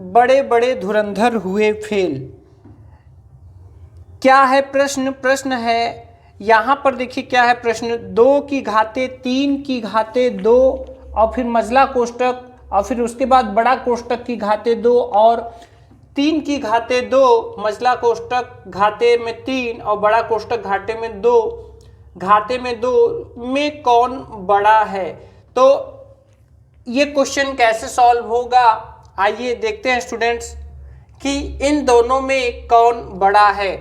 बड़े बड़े धुरंधर हुए फेल। क्या है प्रश्न? प्रश्न है यहाँ पर देखिए क्या है प्रश्न, 2 की घाते 3 की घाते 2 और फिर मझला कोष्टक और फिर उसके बाद बड़ा कोष्टक की घाते 2 और 3 की घाते 2, मझला कोष्टक घाते में 3 और बड़ा कोष्टक घाते में 2, घाते में 2 में कौन बड़ा है। तो ये क्वेश्चन कैसे सॉल्व होगा, आइए देखते हैं स्टूडेंट्स कि इन दोनों में कौन बड़ा है।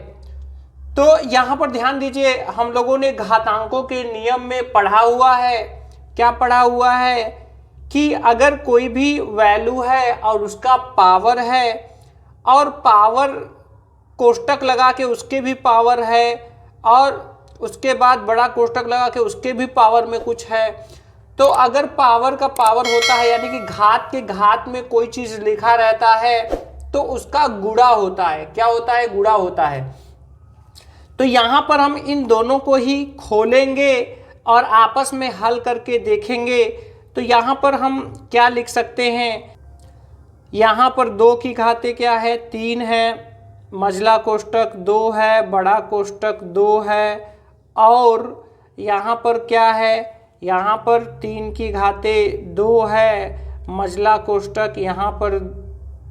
तो यहाँ पर ध्यान दीजिए, हम लोगों ने घातांकों के नियम में पढ़ा हुआ है। क्या पढ़ा हुआ है कि अगर कोई भी वैल्यू है और उसका पावर है और पावर कोष्टक लगा के उसके भी पावर है और उसके बाद बड़ा कोष्टक लगा के उसके भी पावर में कुछ है, तो अगर पावर का पावर होता है यानी कि घात के घात में कोई चीज लिखा रहता है तो उसका गुणा होता है। क्या होता है? गुणा होता है। तो यहाँ पर हम इन दोनों को ही खोलेंगे और आपस में हल करके देखेंगे। तो यहाँ पर हम क्या लिख सकते हैं, यहाँ पर 2 की घाते क्या है? 3 है, मझला कोष्टक 2 है, बड़ा कोष्टक 2 है और यहाँ पर क्या है? यहाँ पर 3 की घाते 2 है, मझला कोष्टक यहाँ पर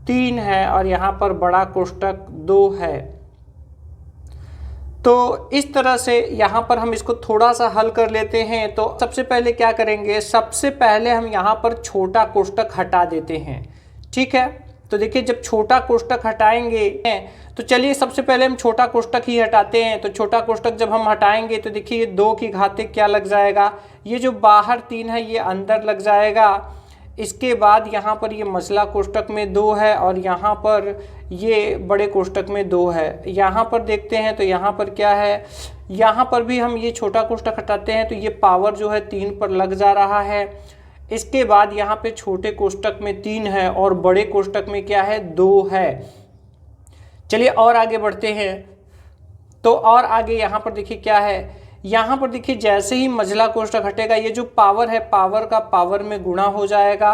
3 है और यहाँ पर बड़ा कोष्टक 2 है। तो इस तरह से यहाँ पर हम इसको थोड़ा सा हल कर लेते हैं। तो सबसे पहले क्या करेंगे, सबसे पहले हम यहाँ पर छोटा कोष्टक हटा देते हैं। ठीक है, तो देखिए जब छोटा कोष्टक हटाएंगे तो चलिए सबसे पहले हम छोटा कोष्टक ही हटाते हैं। तो छोटा कोष्टक जब हम हटाएंगे तो देखिए 2 की घाते क्या लग जाएगा, ये जो बाहर 3 है ये अंदर लग जाएगा। इसके बाद यहाँ पर ये मझला कोष्टक में 2 है और यहाँ पर ये बड़े कोष्टक में 2 है। यहाँ पर देखते हैं तो यहाँ पर क्या है, यहाँ पर भी हम ये छोटा कोष्टक हटाते हैं तो ये पावर जो है 3 पर लग जा रहा है। इसके बाद यहाँ पे छोटे कोष्टक में 3 है और बड़े कोष्टक में क्या है? 2 है। चलिए और आगे बढ़ते हैं। तो और आगे यहाँ पर देखिए क्या है, यहाँ पर देखिए जैसे ही मझला कोष्टक हटेगा ये जो पावर है पावर का पावर में गुणा हो जाएगा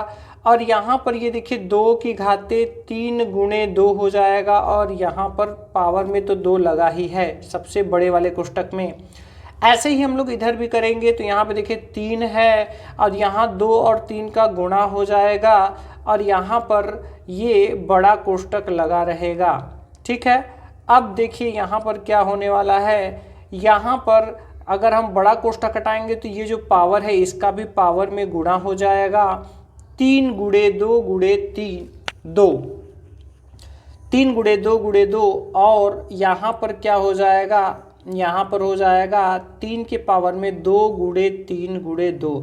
और यहाँ पर ये देखिए 2 की घाते 3 गुणे 2 हो जाएगा और यहाँ पर पावर में तो 2 लगा ही है सबसे बड़े वाले कोष्टक में। ऐसे ही हम लोग इधर भी करेंगे तो यहाँ पे देखिए 3 है और यहाँ 2 और 3 का गुणा हो जाएगा और यहाँ पर ये बड़ा कोष्टक लगा रहेगा। ठीक है, अब देखिए यहाँ पर क्या होने वाला है, यहाँ पर अगर हम बड़ा कोष्टक हटाएंगे तो ये जो पावर है इसका भी पावर में गुणा हो जाएगा। 3 गुणे 2 गुणे 2, 3 गुणे 2 गुणे 2 और यहाँ पर क्या हो जाएगा, यहाँ पर हो जाएगा 3 के पावर में 2 गुणे 3 गुणे 2।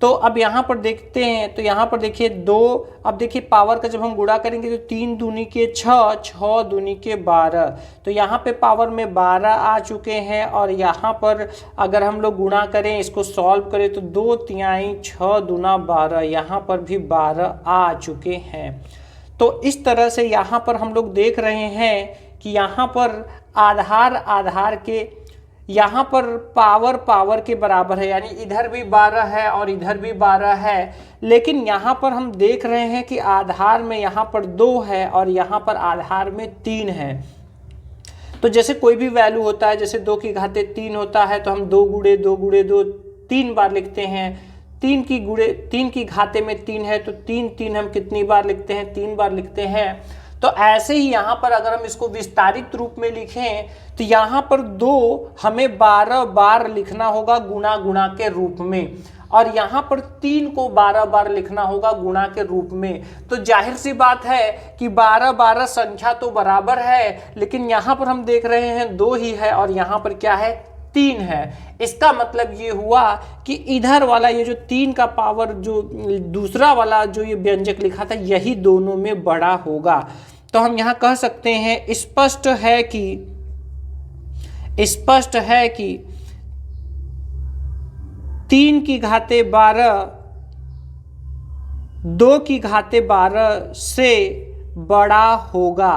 तो अब यहाँ पर देखते हैं तो यहाँ पर देखिए 2, अब देखिए पावर का जब हम गुणा करेंगे तो 3 दूनी के 6, 6 दूनी के 12, तो यहाँ पे पावर में 12 आ चुके हैं और यहाँ पर अगर हम लोग गुणा करें इसको सॉल्व करें तो 2 तिहाई 6 दूना 12, यहाँ पर भी 12 आ चुके हैं। तो इस तरह से यहाँ पर हम लोग देख रहे हैं कि यहाँ पर आधार आधार के, यहाँ पर पावर पावर के बराबर है यानी इधर भी 12 है और इधर भी 12 है, लेकिन यहाँ पर हम देख रहे हैं कि आधार में यहाँ पर 2 है और यहाँ पर आधार में 3 है। तो जैसे कोई भी वैल्यू होता है, जैसे 2 की घाते 3 होता है तो हम 2 गुणे 2 गुणे 2 3 बार लिखते हैं। 3 की घाते में 3 है तो 3 हम कितनी बार लिखते हैं? 3 बार लिखते हैं। तो ऐसे ही यहाँ पर अगर हम इसको विस्तारित रूप में लिखें तो यहाँ पर 2 हमें 12 बार लिखना होगा गुणा गुणा के रूप में और यहाँ पर 3 को 12 बार लिखना होगा गुणा के रूप में। तो जाहिर सी बात है कि 12 संख्या तो बराबर है, लेकिन यहाँ पर हम देख रहे हैं 2 ही है और यहाँ पर क्या है? 3 है। इसका मतलब ये हुआ कि इधर वाला ये जो 3 का पावर जो दूसरा वाला जो ये व्यंजक लिखा था यही दोनों में बड़ा होगा। तो हम यहाँ कह सकते हैं स्पष्ट है कि 3 की घाते 12 2 की घाते 12 से बड़ा होगा।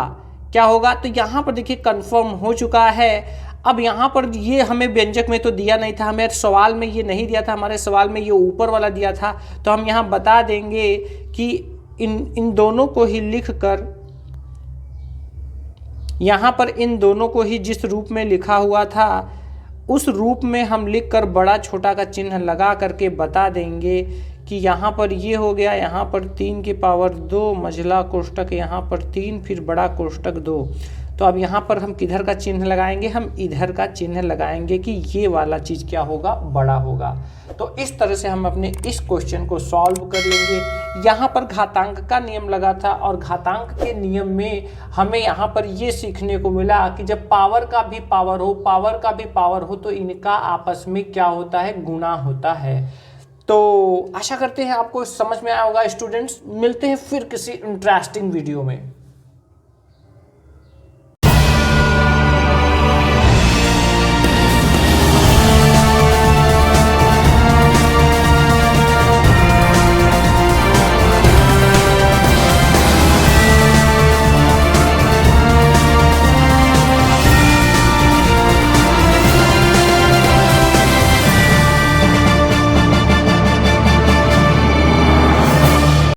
क्या होगा? तो यहाँ पर देखिए कंफर्म हो चुका है। अब यहाँ पर ये हमें व्यंजक में तो दिया नहीं था, हमें सवाल में ये नहीं दिया था, हमारे सवाल में ये ऊपर वाला दिया था। तो हम यहाँ बता देंगे कि इन दोनों को ही लिख कर, यहाँ पर इन दोनों को ही जिस रूप में लिखा हुआ था उस रूप में हम लिख कर बड़ा छोटा का चिन्ह लगा करके बता देंगे कि यहाँ पर ये हो गया, यहाँ पर 3 की पावर 2 मझला कोष्टक, यहाँ पर 3 फिर बड़ा कोष्टक 2। तो अब यहाँ पर हम किधर का चिन्ह लगाएंगे, हम इधर का चिन्ह लगाएंगे कि ये वाला चीज़ क्या होगा, बड़ा होगा। तो इस तरह से हम अपने इस क्वेश्चन को सॉल्व कर लेंगे। यहाँ पर घातांक का नियम लगा था और घातांक के नियम में हमें यहाँ पर ये सीखने को मिला कि जब पावर का भी पावर हो, पावर का भी पावर हो, तो इनका आपस में क्या होता है, गुणा होता है। तो आशा करते हैं आपको समझ में आया होगा स्टूडेंट्स। मिलते हैं फिर किसी इंटरेस्टिंग वीडियो में।